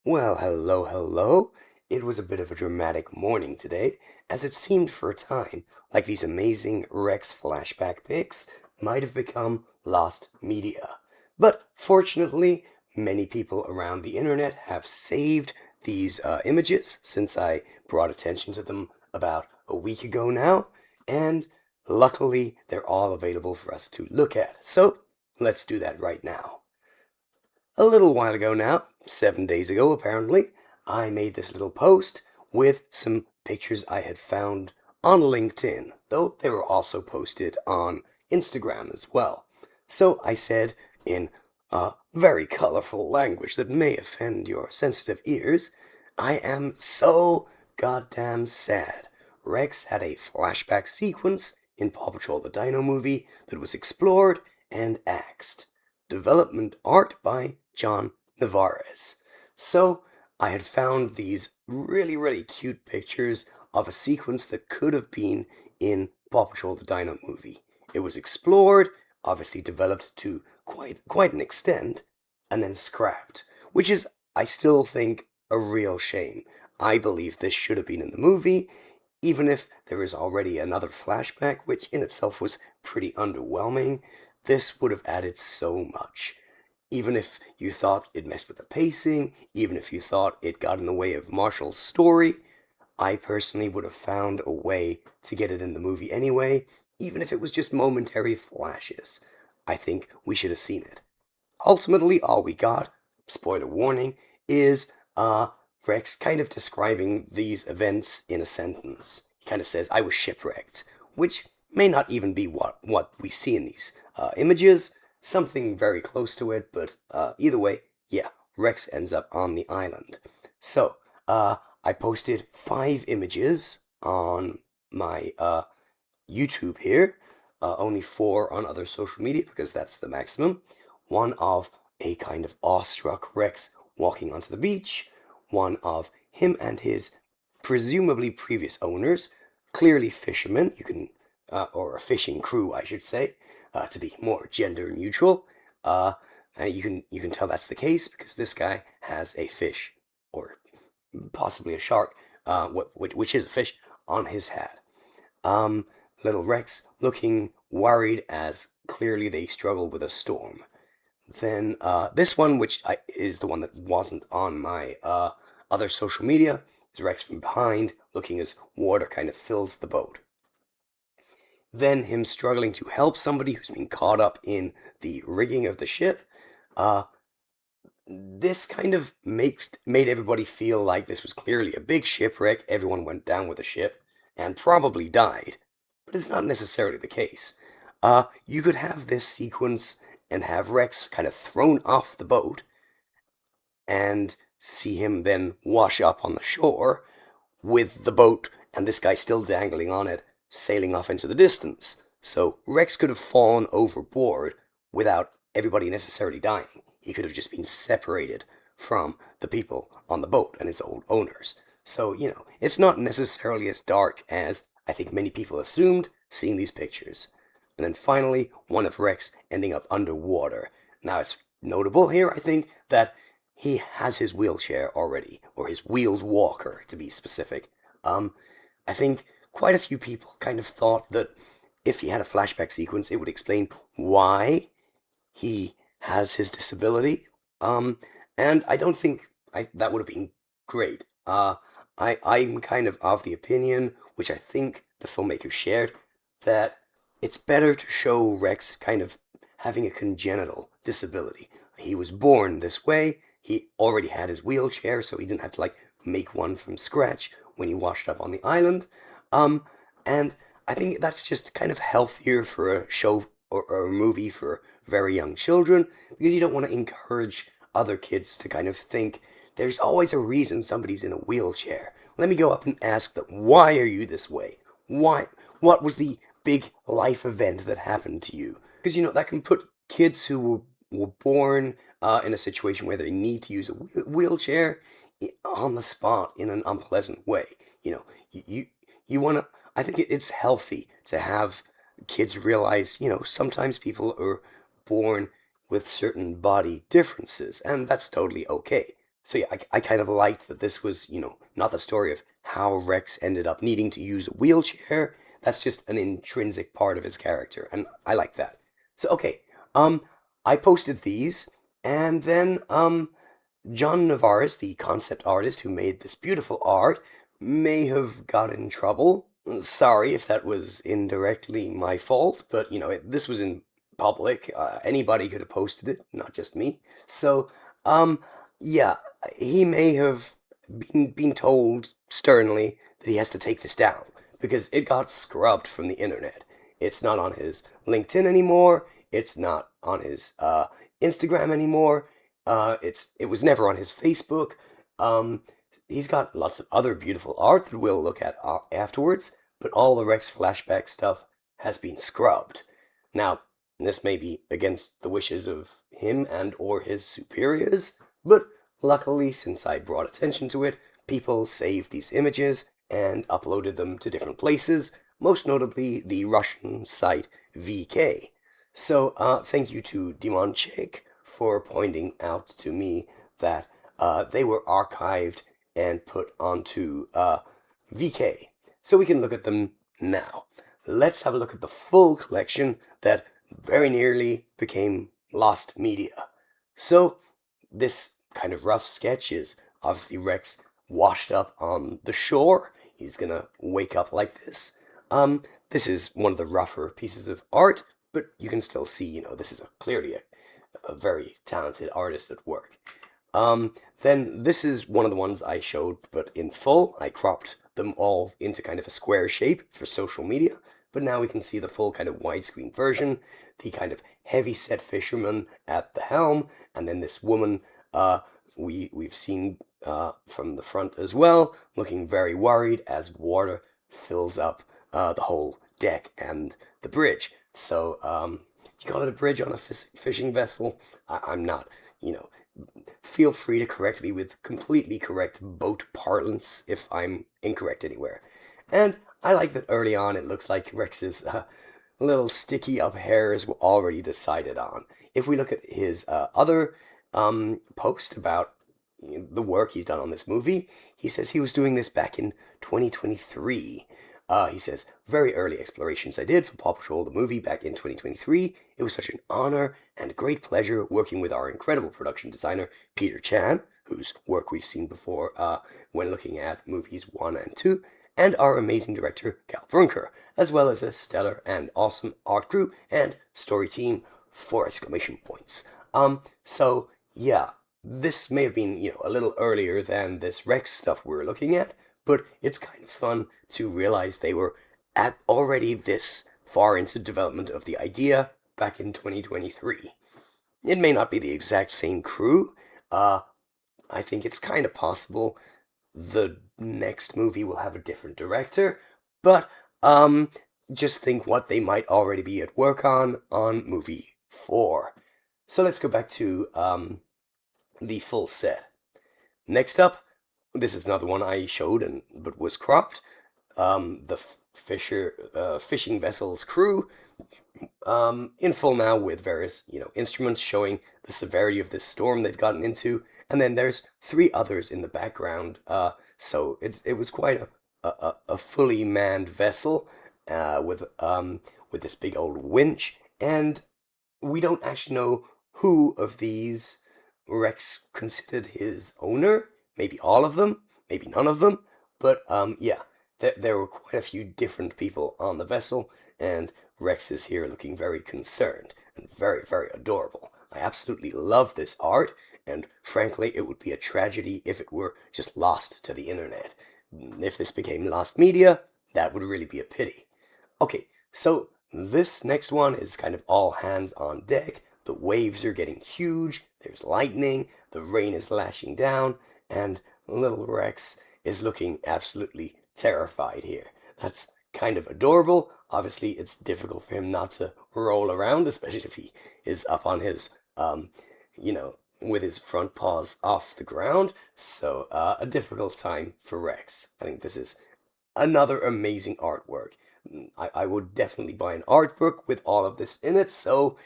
Well, hello, hello. It was a bit of a dramatic morning today, as it seemed for a time like these amazing Rex flashback pics might have become lost media. But fortunately, many people around the internet have saved these images since I brought attention to them about a week ago now, and luckily they're all available for us to look at. So let's do that right now. A little while ago now, 7 days ago apparently, I made this little post with some pictures I had found on LinkedIn, though they were also posted on Instagram as well. So I said in very colorful language that may offend your sensitive ears, I am so goddamn sad. Rex had a flashback sequence in PAW Patrol the Dino Movie that was explored and axed. Development art by John Nevarez. So I had found these really cute pictures of a sequence that could have been in PAW Patrol the Dino Movie. It was explored, obviously developed to quite an extent, and then scrapped, which is, I still think, a real shame. I believe this should have been in the movie, even if there is already another flashback, which in itself was pretty underwhelming. This would have added so much. Even if you thought it messed with the pacing, even if you thought it got in the way of Marshall's story, I personally would have found a way to get it in the movie anyway, even if it was just momentary flashes. I think we should have seen it. Ultimately, all we got, spoiler warning, is Rex kind of describing these events in a sentence. He kind of says, I was shipwrecked, which may not even be what we see in these images, something very close to it, but either way, yeah, Rex ends up on the island. So, I posted 5 images on my YouTube here, only 4 on other social media because that's the maximum. One of a kind of awestruck Rex walking onto the beach, one of him and his presumably previous owners, clearly fishermen, or a fishing crew, I should say, to be more gender neutral. And you can tell that's the case because this guy has a fish, or possibly a shark, which is a fish, on his hat. Um, Little Rex looking worried as clearly they struggle with a storm. Then this one, is the one that wasn't on my other social media, is Rex from behind, looking as water kind of fills the boat. Then him struggling to help somebody who's been caught up in the rigging of the ship. Uh, this kind of made everybody feel like this was clearly a big shipwreck. Everyone went down with the ship and probably died, but it's not necessarily the case. You could have this sequence and have Rex kind of thrown off the boat and see him then wash up on the shore with the boat and this guy still dangling on it, sailing off into the distance. So Rex could have fallen overboard without everybody necessarily dying. He could have just been separated from the people on the boat and his old owners. So, it's not necessarily as dark as I think many people assumed seeing these pictures. And then finally, one of Rex ending up underwater. Now, it's notable here, I think, that he has his wheelchair already, or his wheeled walker, to be specific. I think quite a few people kind of thought that if he had a flashback sequence, it would explain why he has his disability. And I don't think that would have been great. I'm kind of the opinion, which I think the filmmaker shared, that it's better to show Rex kind of having a congenital disability. He was born this way. He already had his wheelchair, so he didn't have to make one from scratch when he washed up on the island. And I think that's just kind of healthier for a show or a movie for very young children, because you don't want to encourage other kids to kind of think there's always a reason somebody's in a wheelchair. Let me go up and ask them, why are you this way? Why? What was the big life event that happened to you? Because, that can put kids who were born in a situation where they need to use a wheelchair on the spot in an unpleasant way. You want to, I think it's healthy to have kids realize, sometimes people are born with certain body differences, and that's totally okay. So yeah, I kind of liked that this was, not the story of how Rex ended up needing to use a wheelchair. That's just an intrinsic part of his character, and I like that. So okay, um, I posted these, and then John Nevarez, the concept artist who made this beautiful art, may have got in trouble. Sorry if that was indirectly my fault, but this was in public. Anybody could have posted it, not just me. So, um, yeah, he may have been told sternly that he has to take this down because it got scrubbed from the internet. It's not on his LinkedIn anymore. It's not on his Instagram anymore. It was never on his Facebook. Um, he's got lots of other beautiful art that we'll look at afterwards, but all the Rex flashback stuff has been scrubbed. Now, this may be against the wishes of him and or his superiors, but luckily, since I brought attention to it, people saved these images and uploaded them to different places, most notably the Russian site VK. So, thank you to Dimonchik for pointing out to me that they were archived and put onto VK. So we can look at them now. Let's have a look at the full collection that very nearly became lost media. So this kind of rough sketch is obviously Rex washed up on the shore. He's gonna wake up like this. This is one of the rougher pieces of art, but you can still see, this is clearly a very talented artist at work. Then this is one of the ones I showed, but in full. I cropped them all into kind of a square shape for social media, but now we can see the full kind of widescreen version, the kind of heavy-set fisherman at the helm, and then this woman we've seen from the front as well, looking very worried as water fills up the whole deck and the bridge. So, do you call it a bridge on a fishing vessel? I'm not, feel free to correct me with completely correct boat parlance if I'm incorrect anywhere. And I like that early on it looks like Rex's little sticky up hairs were already decided on. If we look at his other post about the work he's done on this movie, he says he was doing this back in 2023. He says, very early explorations I did for PAW Patrol the movie back in 2023. It was such an honor and great pleasure working with our incredible production designer, Peter Chan, whose work we've seen before when looking at movies 1 and 2, and our amazing director, Cal Brunker, as well as a stellar and awesome art crew and story team, 4 exclamation points. So, yeah, this may have been, a little earlier than this Rex stuff we're looking at, but it's kind of fun to realize they were at already this far into development of the idea back in 2023. It may not be the exact same crew. I think it's kind of possible the next movie will have a different director, but just think what they might already be at work on movie 4. So let's go back to the full set. Next up, this is another one I showed but was cropped. The fishing vessel's crew, in full now with various instruments showing the severity of this storm they've gotten into, and then there's 3 others in the background. So it was quite a fully manned vessel with this big old winch, and we don't actually know who of these Rex considered his owner. Maybe all of them, maybe none of them, but yeah, there were quite a few different people on the vessel, and Rex is here looking very concerned and very, very adorable. I absolutely love this art, and frankly, it would be a tragedy if it were just lost to the internet. If this became lost media, that would really be a pity. Okay, so this next one is kind of all hands on deck. The waves are getting huge, there's lightning, the rain is lashing down, and little Rex is looking absolutely terrified here. That's kind of adorable. Obviously, it's difficult for him not to roll around, especially if he is up on his, with his front paws off the ground. So, a difficult time for Rex. I think this is another amazing artwork. I would definitely buy an art book with all of this in it, so,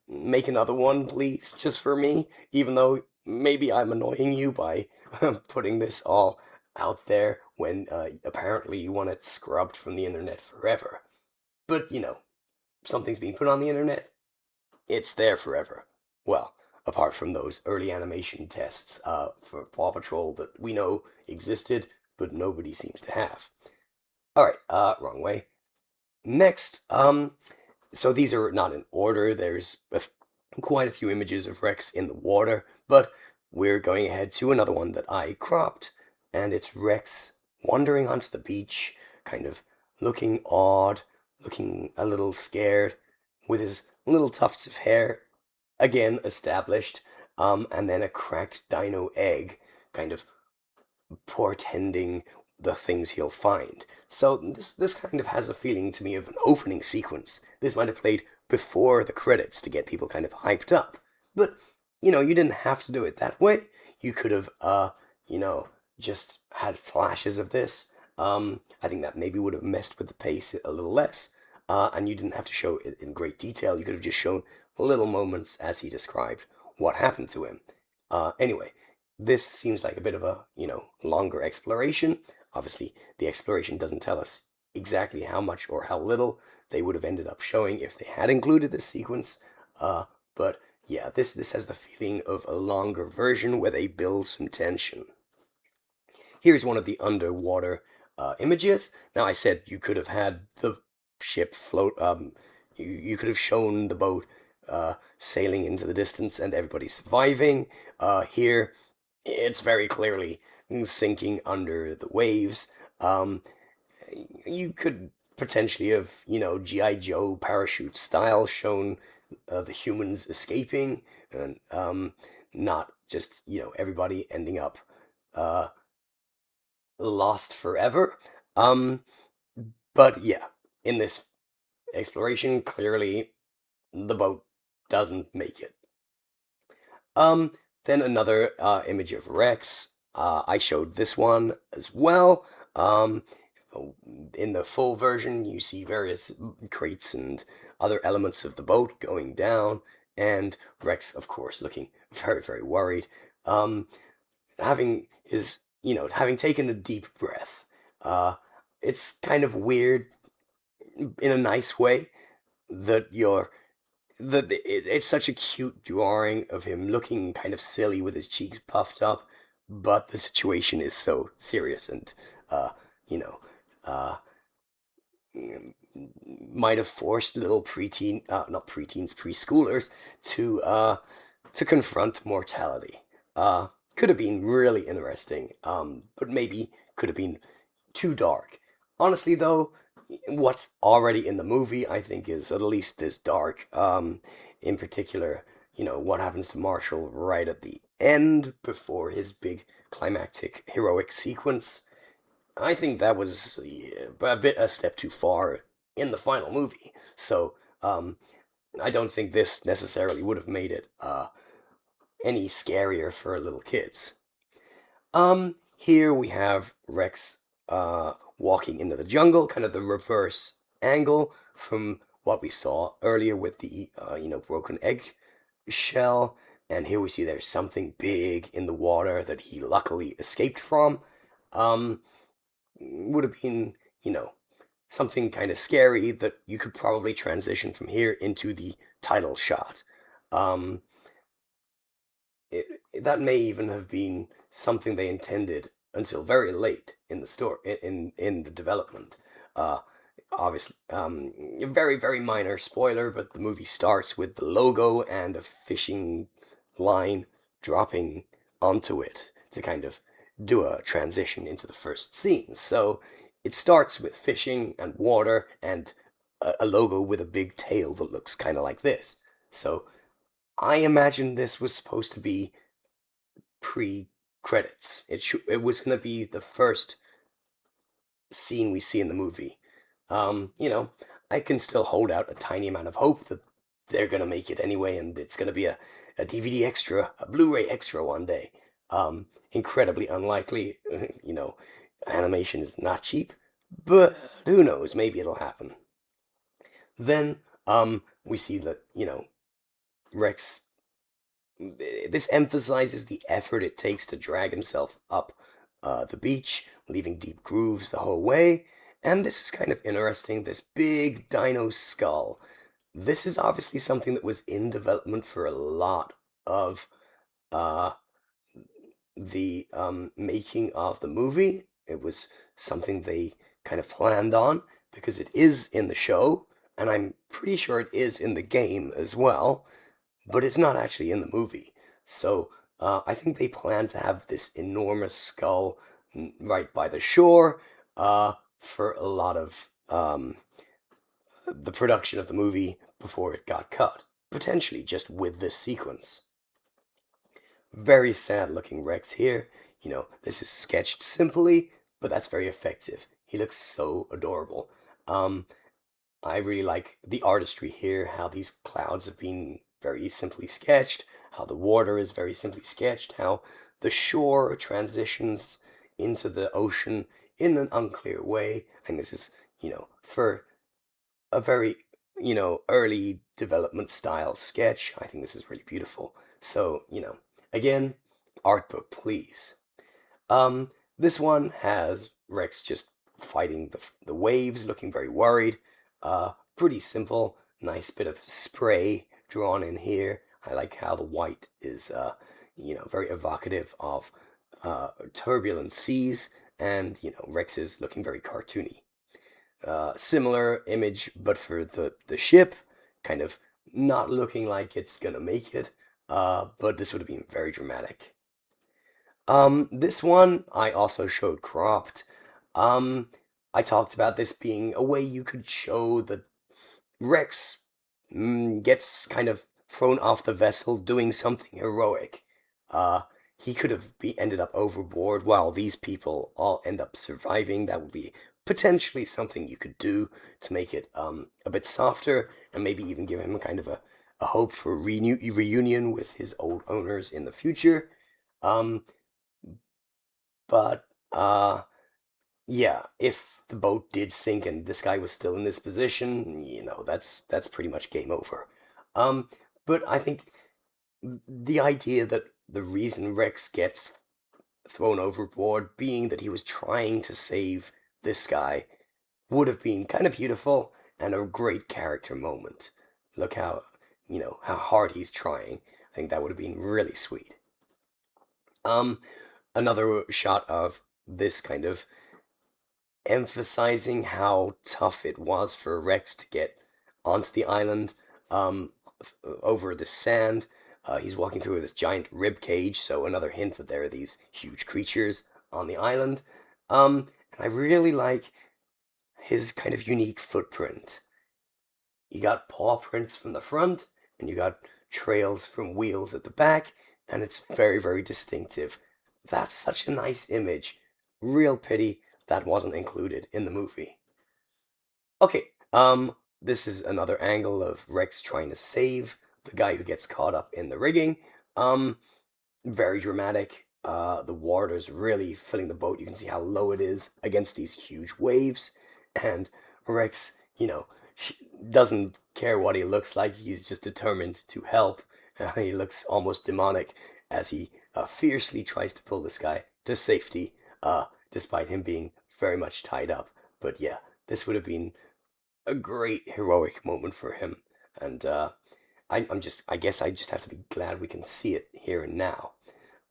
make another one, please, just for me, even though maybe I'm annoying you by putting this all out there when apparently you want it scrubbed from the internet forever. But, something's being put on the internet, it's there forever. Well, apart from those early animation tests for Paw Patrol that we know existed, but nobody seems to have. All right, wrong way. Next, so these are not in order. There's quite a few images of Rex in the water, but we're going ahead to another one that I cropped, and it's Rex wandering onto the beach, kind of looking odd, looking a little scared, with his little tufts of hair, again established, and then a cracked dino egg, kind of portending the things he'll find. So this kind of has a feeling to me of an opening sequence. This might have played before the credits to get people kind of hyped up. But, you didn't have to do it that way. You could have, just had flashes of this. I think that maybe would have messed with the pace a little less. And you didn't have to show it in great detail. You could have just shown little moments as he described what happened to him. Anyway, this seems like a bit of a, longer exploration. Obviously, the exploration doesn't tell us exactly how much or how little they would have ended up showing if they had included this sequence. But yeah, this has the feeling of a longer version where they build some tension. Here's one of the underwater images. Now, I said you could have had the ship float. You could have shown the boat sailing into the distance and everybody surviving. Here, it's very clearly sinking under the waves. You could potentially have, G.I. Joe parachute style shown the humans escaping and not just, everybody ending up lost forever. But yeah, in this exploration, clearly the boat doesn't make it. Then another image of Rex. I showed this one as well. In the full version, you see various crates and other elements of the boat going down, and Rex, of course, looking very, very worried. Having his, having taken a deep breath. It's kind of weird in a nice way that it's such a cute drawing of him looking kind of silly with his cheeks puffed up, but the situation is so serious and, you know, uh, might have forced little not preteens, preschoolers to confront mortality. Could have been really interesting, but maybe could have been too dark. Honestly, though, what's already in the movie, I think, is at least this dark. In particular, what happens to Marshall right at the end before his big climactic heroic sequence. I think that was a step too far in the final movie. So, I don't think this necessarily would have made it any scarier for little kids. Here we have Rex walking into the jungle, kind of the reverse angle from what we saw earlier with the broken egg shell. And here we see there's something big in the water that he luckily escaped from. Would have been, something kind of scary that you could probably transition from here into the title shot. Um, that may even have been something they intended until very late in the story in the development. Uh, Obviously, a very very minor spoiler, but the movie starts with the logo and a fishing line dropping onto it to kind of do a transition into the first scene. So it starts with fishing and water and a logo with a big tail that looks kind of like this. So I imagine this was supposed to be pre-credits. It was going to be the first scene we see in the movie. I can still hold out a tiny amount of hope that they're going to make it anyway, and it's going to be a DVD extra, a Blu-ray extra one day. Incredibly unlikely. Animation is not cheap, but who knows? Maybe it'll happen. Then we see that Rex This emphasizes the effort it takes to drag himself up the beach, leaving deep grooves the whole way. And this is kind of interesting, this big dino skull. This is obviously something that was in development for a lot of uh, the making of the movie. It was something they kind of planned on because it is in the show, and I'm pretty sure it is in the game as well, but it's not actually in the movie. So I think they plan to have this enormous skull right by the shore for a lot of the production of the movie before it got cut, potentially just with this sequence. Very sad looking Rex here. This is sketched simply, but that's very effective. He looks so adorable. Um, I really like the artistry here, how these clouds have been very simply sketched, how the water is very simply sketched, how the shore transitions into the ocean in an unclear way. And this is, for a very, early development style sketch. I think this is really beautiful. So, again, art book, please. This one has Rex just fighting the waves, looking very worried. Pretty simple, nice bit of spray drawn in here. I like how the white is, very evocative of turbulent seas, and Rex is looking very cartoony. Similar image, but for the ship, kind of not looking like it's gonna make it. But this would have been very dramatic. This one I also showed cropped. Um, I talked about this being a way you could show that Rex gets kind of thrown off the vessel doing something heroic. Uh, he could have ended up overboard while these people all end up surviving. That would be potentially something you could do to make it a bit softer and maybe even give him a kind of a hope for reunion with his old owners in the future. Um, but yeah, if the boat did sink and this guy was still in this position, that's pretty much game over. Um, but I think the idea that the reason Rex gets thrown overboard being that he was trying to save this guy would have been kind of beautiful and a great character moment. Look how hard he's trying. I think that would have been really sweet. Um, Another shot of this kind of emphasizing how tough it was for Rex to get onto the island um, over the sand. He's walking through this giant rib cage, so another hint that there are these huge creatures on the island. And I really like his kind of unique footprint. You got paw prints from the front, and you got trails from wheels at the back, and it's very, very distinctive. That's such a nice image. Real pity that wasn't included in the movie. Okay, this is another angle of Rex trying to save the guy who gets caught up in the rigging. Um, Very dramatic. The water's really filling the boat. You can see how low it is against these huge waves. And Rex, doesn't care what he looks like. He's just determined to help. He looks almost demonic as he fiercely tries to pull this guy to safety, despite him being very much tied up. But yeah, this would have been a great heroic moment for him. And I guess I just have to be glad we can see it here and now.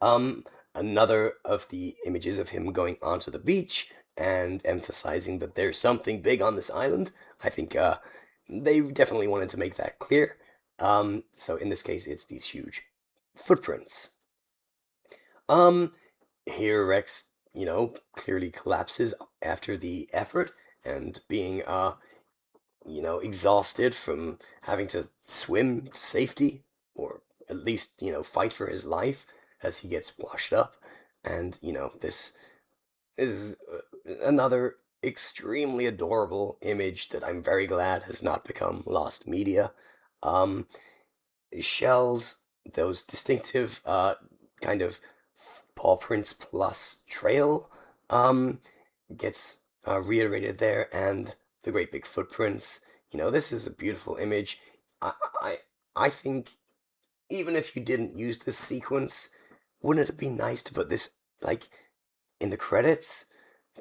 Um, Another of the images of him going onto the beach and emphasizing that there's something big on this island. I think they definitely wanted to make that clear. So in this case, it's these huge footprints. Um, Here Rex, clearly collapses after the effort and being exhausted from having to swim to safety, or at least, fight for his life as he gets washed up. And, this is another extremely adorable image that I'm very glad has not become lost media. Um, Shells, those distinctive kind of paw prints plus trail, um, gets reiterated there, and the great big footprints. This is a beautiful image. I I, I think even if you didn't use this sequence, wouldn't it be nice to put this, like, in the credits?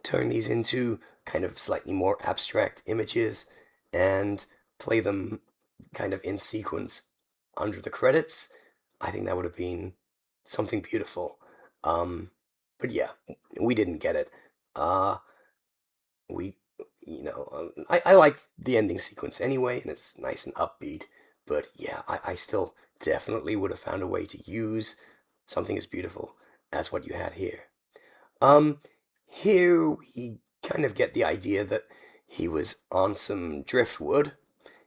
Turn these into kind of slightly more abstract images and play them kind of in sequence under the credits. I think that would have been something beautiful. Um, but yeah, we didn't get it. Uh, we, I like the ending sequence anyway, and it's nice and upbeat. But yeah, I still definitely would have found a way to use something as beautiful as what you had here. Um, Here we kind of get the idea that he was on some driftwood.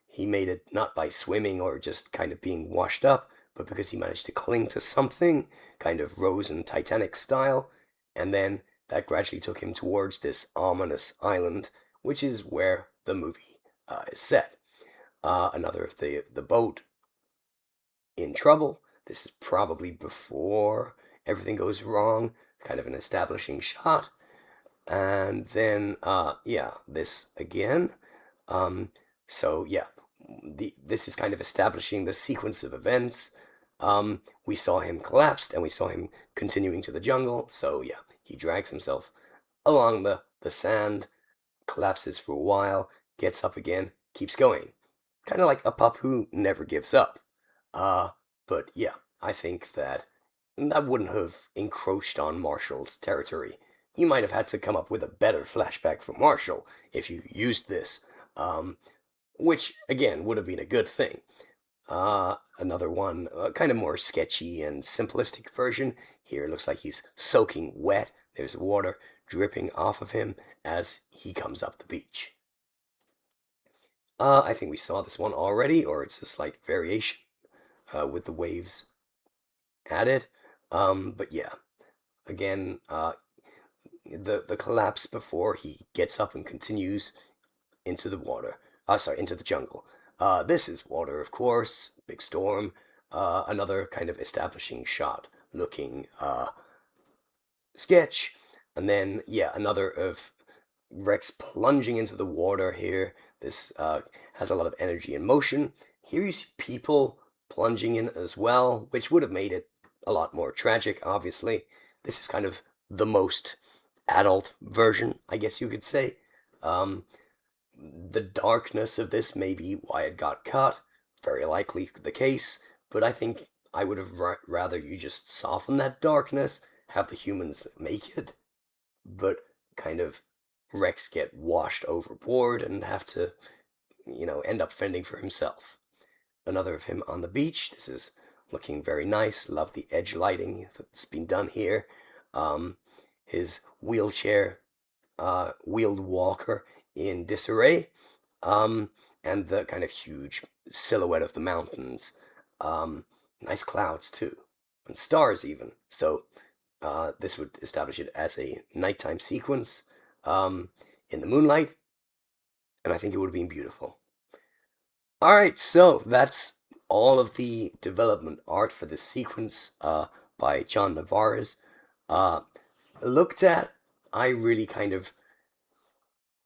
He made it not by swimming or just kind of being washed up, but because he managed to cling to something, kind of Rose and Titanic style, and then that gradually took him towards this ominous island, which is where the movie is set. Another of the boat in trouble. This is probably before everything goes wrong, kind of an establishing shot. And then, yeah, this again. Um, so yeah, this is kind of establishing the sequence of events. We saw him collapsed, and we saw him continuing to the jungle. So yeah, he drags himself along the sand, collapses for a while, gets up again, keeps going. Kind of like a pup who never gives up. Uh, but yeah, I think that wouldn't have encroached on Marshall's territory. You might have had to come up with a better flashback for Marshall if you used this, um, which again would have been a good thing. Another one, kind of more sketchy and simplistic version. Here it looks like he's soaking wet. There's water dripping off of him as he comes up the beach. I think we saw this one already, or it's a slight variation with the waves added. But yeah, again, the collapse before he gets up and continues into the water. Sorry, into the jungle. This is water, of course. Big storm. Another kind of establishing shot, looking sketch, and then yeah, another of Rex plunging into the water here. This has a lot of energy and motion. Here you see people plunging in as well, which would have made it a lot more tragic, obviously. This is kind of the most adult version, I guess you could say. Um, the darkness of this may be why it got cut, very likely the case, but I think I would have rather you just soften that darkness, have the humans make it, but kind of Rex get washed overboard and have to, end up fending for himself. Another of him on the beach. This is looking very nice. Love the edge lighting that's been done here. His wheelchair, wheeled walker in disarray, and the kind of huge silhouette of the mountains. Nice clouds too, and stars even. So this would establish it as a nighttime sequence in the moonlight, and I think it would have been beautiful. All right, so that's all of the development art for this sequence by John Nevarez. Uh, Looked at, I really kind of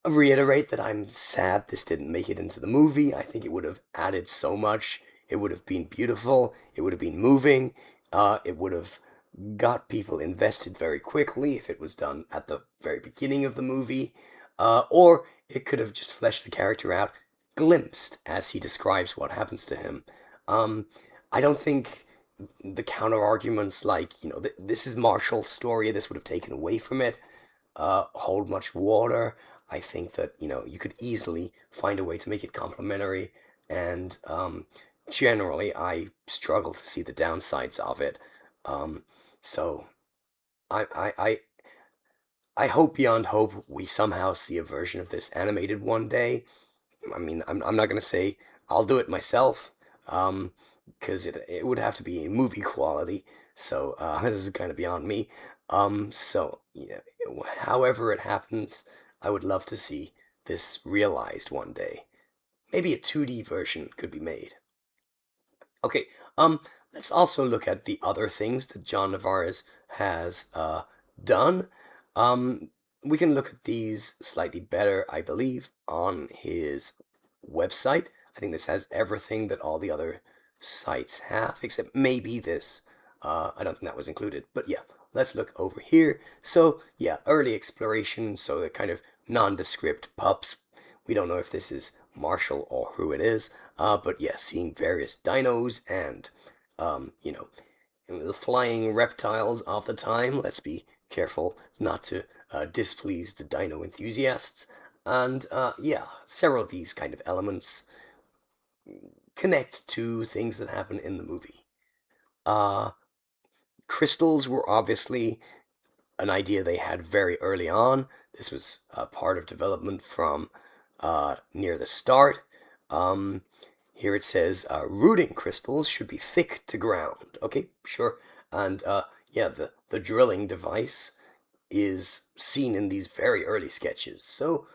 reiterate that I'm sad this didn't make it into the movie. I think it would have added so much. It would have been beautiful. It would have been moving. It would have got people invested very quickly if it was done at the very beginning of the movie. Or it could have just fleshed the character out, glimpsed as he describes what happens to him. I don't think the counter arguments like, this is Marshall's story, this would have taken away from it, hold much water. I think that, you could easily find a way to make it complementary, and generally, I struggle to see the downsides of it. Um, so, I, I, I, I hope beyond hope we somehow see a version of this animated one day. I mean, I'm not gonna say I'll do it myself, because it would have to be in movie quality. So this is kind of beyond me. So yeah, however it happens, I would love to see this realized one day. Maybe a 2D version could be made. Okay, let's also look at the other things that John Nevarez has done. We can look at these slightly better, I believe, on his website. I think this has everything that all the other sites have, except maybe this. I don't think that was included, but yeah, let's look over here. So yeah, early exploration, so the kind of nondescript pups. We don't know if this is Marshall or who it is, but yeah, seeing various dinos and, you know, the flying reptiles of the time. Let's be careful not to displease the dino enthusiasts. And yeah, several of these kind of elements connect to things that happen in the movie. Uh, Crystals were obviously an idea they had very early on. This was part of development from near the start. Um, Here it says rooting crystals should be thick to ground. Okay, sure. And yeah, the drilling device is seen in these very early sketches. So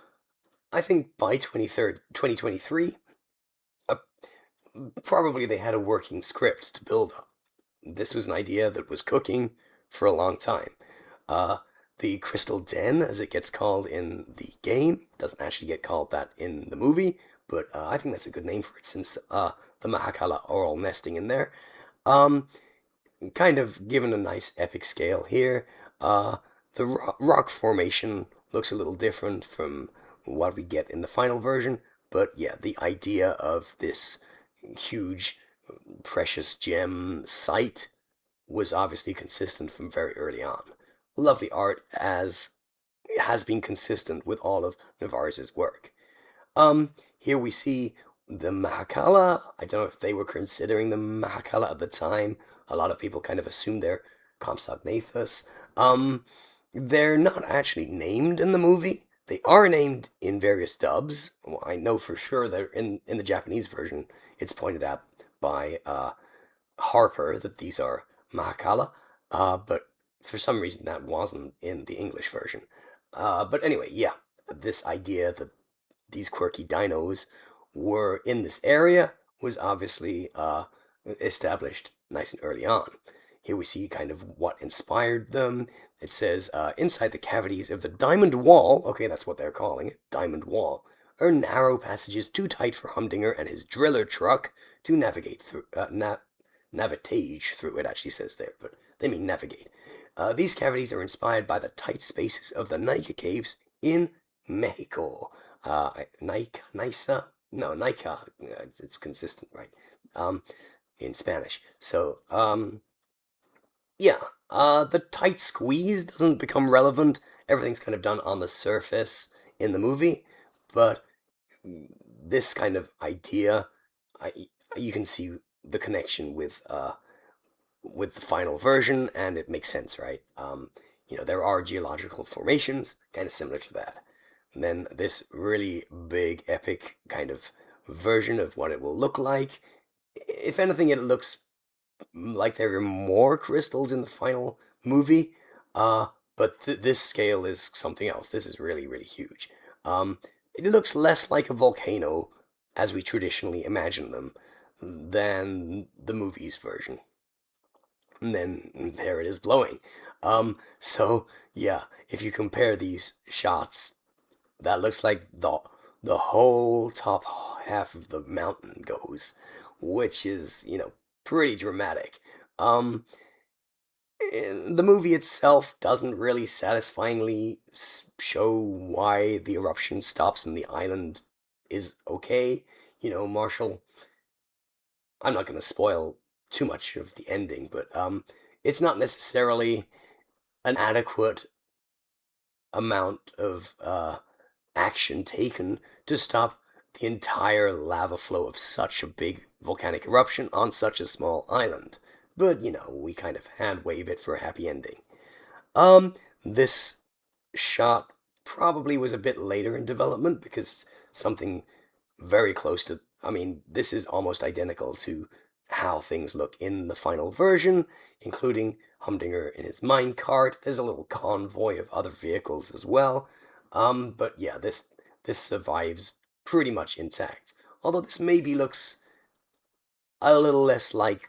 I think by 2023, uh, probably they had a working script to build up. This was an idea that was cooking for a long time. Uh, the Crystal Den, as it gets called in the game, doesn't actually get called that in the movie, but I think that's a good name for it since the Mahakala are all nesting in there. Um, Kind of given a nice epic scale here. The rock formation looks a little different from what we get in the final version, but yeah, the idea of this huge precious gem site was obviously consistent from very early on. Lovely art as has been consistent with all of Nevarez's work. Here we see the Mahakala. I don't know if they were considering the Mahakala at the time. A lot of people kind of assume they're Compsognathus. Um, they're not actually named in the movie. They are named in various dubs. Well, I know for sure they're in the Japanese version. It's pointed out by Harper that these are Mahakala, but for some reason that wasn't in the English version. But anyway, yeah, this idea that these quirky dinos were in this area was obviously established nice and early on. Here we see kind of what inspired them. It says, inside the cavities of the diamond wall, okay, that's what they're calling it, diamond wall, are narrow passages too tight for Humdinger and his driller truck to navigate through, navitage through, it actually says there, but they mean navigate. These cavities are inspired by the tight spaces of the Nika caves in Mexico. Nika, no, Nika, it's consistent, right? In Spanish. So, yeah, the tight squeeze doesn't become relevant. Everything's kind of done on the surface in the movie, but this kind of idea, I, you can see the connection with the final version, and it makes sense, right? There are geological formations, kind of similar to that. And then this really big, epic kind of version of what it will look like. If anything, it looks like there are more crystals in the final movie, but this scale is something else. This is really, really huge. It looks less like a volcano, as we traditionally imagine them, than the movie's version. And then there it is blowing. So yeah, if you compare these shots, that looks like the whole top half of the mountain goes, which is, pretty dramatic. Um, the movie itself doesn't really satisfyingly show why the eruption stops and the island is okay. Marshall, I'm not going to spoil too much of the ending, but it's not necessarily an adequate amount of action taken to stop the entire lava flow of such a big volcanic eruption on such a small island. But, we kind of hand wave it for a happy ending. This shot probably was a bit later in development because something very close to, I mean, this is almost identical to how things look in the final version, including Humdinger in his minecart. There's a little convoy of other vehicles as well. But yeah, this survives pretty much intact. Although this maybe looks a little less like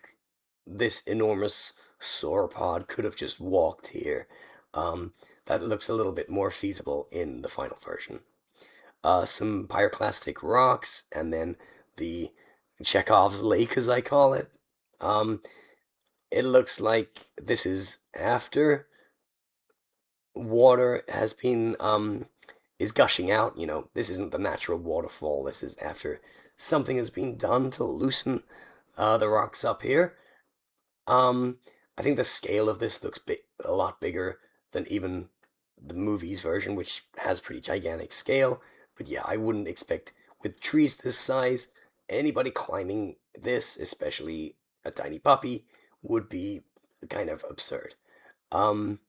this enormous sauropod could have just walked here. That looks a little bit more feasible in the final version. Some pyroclastic rocks, and then the Chekhov's Lake, as I call it. Um, it looks like this is after water has been is gushing out. This isn't the natural waterfall. This is after something has been done to loosen the rocks up here. Um, I think the scale of this looks a lot bigger than even the movie's version, which has pretty gigantic scale. But yeah, I wouldn't expect with trees this size, anybody climbing this, especially a tiny puppy, would be kind of absurd. Um,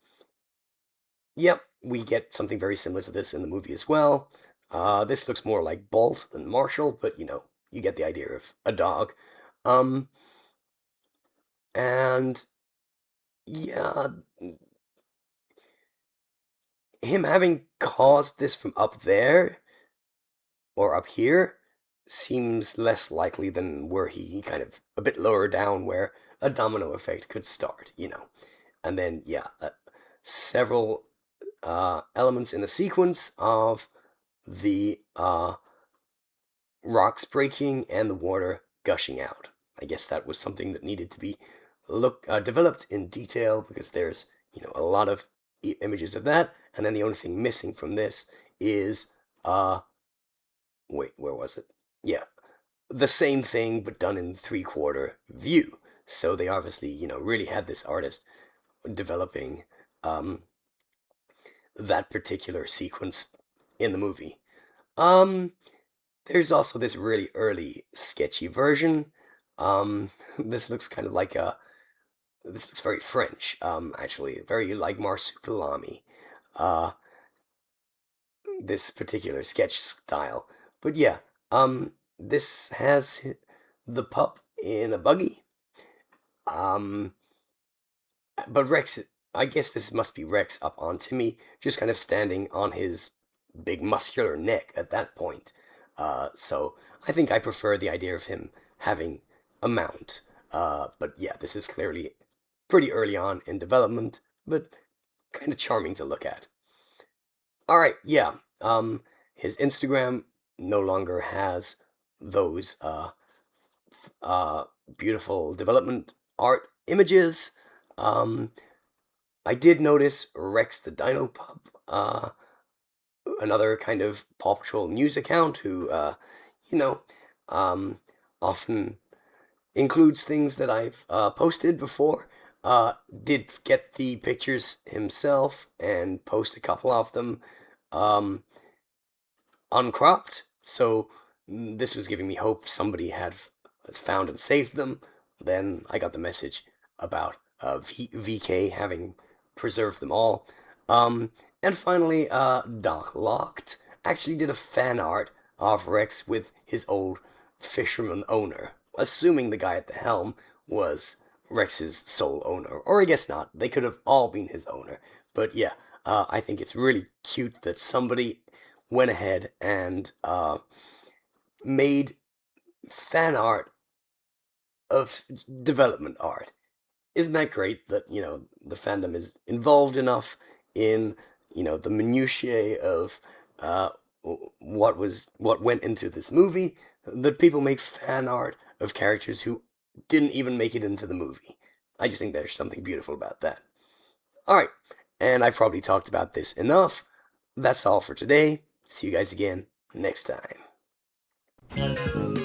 yep, we get something very similar to this in the movie as well. This looks more like Bolt than Marshall, but you get the idea of a dog. Um, and yeah, him having caused this from up there or up here seems less likely than were he kind of a bit lower down where a domino effect could start. And then, yeah, several elements in the sequence of the rocks breaking and the water gushing out. I guess that was something that needed to be developed in detail because there's a lot of images of that, and then the only thing missing from this is wait, where was it? Yeah, the same thing but done in 3/4 view. So they obviously really had this artist developing um that particular sequence in the movie. Um, there's also this really early sketchy version. This looks kind of like this looks very French, actually, very like Marsupilami, uh, this particular sketch style. But yeah, this has the pup in a buggy. Um, but Rex, I guess this must be Rex up on Timmy, just kind of standing on his big muscular neck at that point. So I think I prefer the idea of him having a mount. But yeah, this is clearly pretty early on in development, but kind of charming to look at. All right, yeah. His Instagram no longer has those uh beautiful development art images. Um, I did notice Rex the Dino Pup, another kind of Paw Patrol news account who, you know, um, often includes things that I've posted before. Did get the pictures himself and post a couple of them um, uncropped. So this was giving me hope somebody had found and saved them. Then I got the message about VK having preserved them all. And finally, Doc Locked actually did a fan art of Rex with his old fisherman owner, assuming the guy at the helm was Rex's sole owner. Or I guess not. They could have all been his owner. But yeah, I think it's really cute that somebody went ahead and made fan art of development art. Isn't that great that, the fandom is involved enough in, the minutiae of what went into this movie that people make fan art of characters who didn't even make it into the movie. I just think there's something beautiful about that. All right, and I've probably talked about this enough. That's all for today. See you guys again next time.